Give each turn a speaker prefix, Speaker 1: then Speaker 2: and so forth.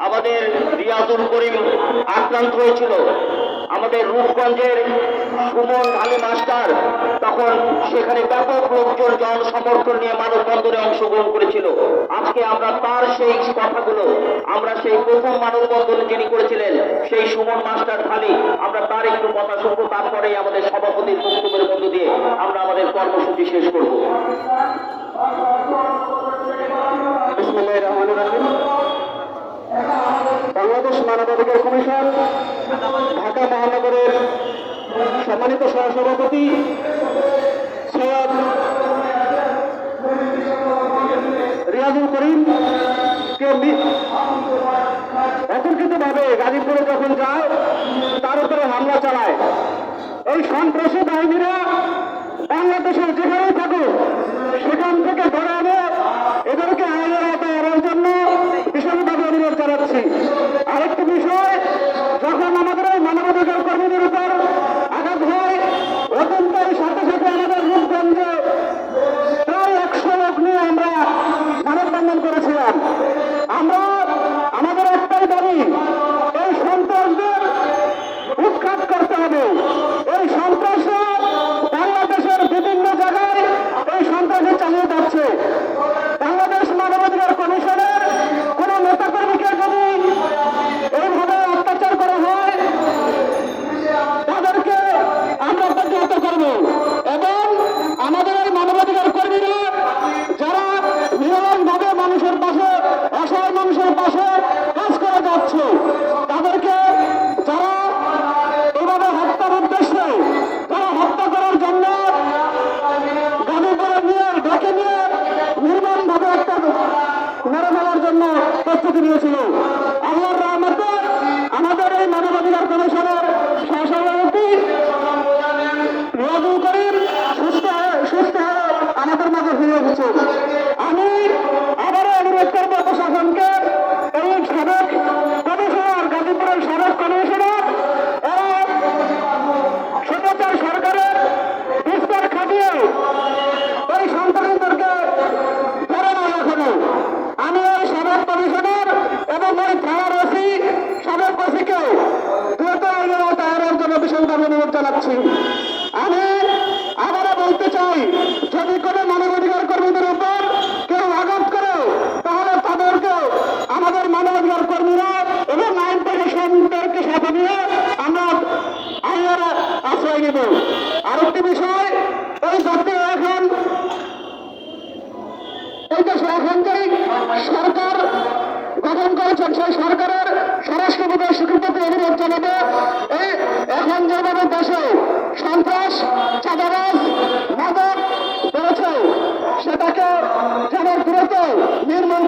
Speaker 1: আমাদের রিয়াজুল করিম আক্রান্ত হয়েছিল। আমাদের রূপগঞ্জের সুমন আলী মাস্টার তখন সেখানে ব্যাপক লোকজন জনসমর্থন নিয়ে মানববন্ধনে অংশগ্রহণ করেছিল। আজকে আমরা তার সেই কথাগুলো, আমরা সেই প্রথম মানববন্ধন যিনি করেছিলেন সেই সুমন মাস্টার ঢালি, আমরা তার একটু কথা শুনবো। তারপরেই আমাদের সভাপতির বক্তব্যের মধ্য দিয়ে আমরা আমাদের কর্মসূচি শেষ করব। বিসমিল্লাহির রহমানির রহিম। বাংলাদেশ মানবাধিকার কমিশন ঢাকা মহানগরের সম্মানিত সহসভাপতি সৈয়দ রিয়াজুল করিম কে অতর্কিতভাবে গাজীপুরে যখন যায় তার উপরে হামলা চালায়। এই সন্ত্রাসী বাহিনীরা বাংলাদেশের যেখানেই থাকুক সেখান থেকে ধরে আনে এদেরকে আইনের আওতায় আনার জন্য ভীষণভাবে অনুরোধ জানাচ্ছি। আরেকটি বিষয়, যখন আমাদের এই মানবাধিকার কর্মীদের উপর আঘাত হয়, অত্যন্তই সাথে সাথে আমাদের রূপগঞ্জে প্রায় 100 লোক নিয়ে আমরা মানববন্ধন করেছিলাম। আমরা আমাদের একটাই দাবি, এই সন্ত্রাসদের উৎখাত করতে হবে। এই সন্ত্রাসরা বাংলাদেশের বিভিন্ন জায়গায় এই সন্ত্রাসী চালিয়ে যাচ্ছে। বাংলাদেশ মানবাধিকার কমিশনের কোন নেতাকর্মীকে যদি এইভাবে অত্যাচার করা হয় তাদেরকে আমরা প্রতিহত করব। এবং আমাদের এই মানবাধিকার কর্মীরা যারা নিরলসভাবে মানুষের পাশে, অসহায় মানুষের পাশে কাজ করে যাচ্ছে, তাদেরকে যারা এভাবে হত্যার উদ্দেশ্যে, যারা হত্যা করার জন্য গাজীপুরে নিয়ে ডেকে নিয়ে নির্মমভাবে একটা মেরে ফেলার জন্য প্রস্তুতি নিয়েছিল। আল্লাহর রহমতে আমাদের এই মানবাধিকার কমিশনের সহসভাপতি রিয়াজুল করিম সুস্থ হয়ে আমাদের মাঝে ফিরে এসেছে। আমি আবারও অনুরোধ করব প্রশাসনকে, এই সাবেক কমিশনার, গাজীপুরের সাবেক কমিশনার, এরা স্বৈরাচার সরকারের বিস্তার খাটিয়ে এই সন্ত্রাসীদেরকে ধরে না এখনো। আমি এই সাবেক কমিশনার এবং ওই থানার ওসি, সাবেক ওসিকে দ্রুত আইনের আওতায় আনার জন্য ভীষণভাবে অনুরোধ জানাচ্ছি। আমি আবারও বলতে চাই, যদি কোনো মানবাধিকার কর্মীদের উপর কেউ আঘাত করে তাহলে তাদেরকে আমাদের মানবাধিকার কর্মীরা এবং আইন প্রশাসনকে সাথে নিয়ে আমরা আইনের আশ্রয় নেব। আরেকটি বিষয়, এই জাতীয় এখন এই দেশে এখন যেই সরকার গঠন করেছেন সেই সরকারের স্বরাষ্ট্র বিভাগ স্বীকৃতি অনুরোধ জানাবে। এই এখন যেভাবে দেশে সন্ত্রাস, চাঁদাবাজ, মাদক বেড়েছে সেটাকে যেন দ্রুত নির্মূল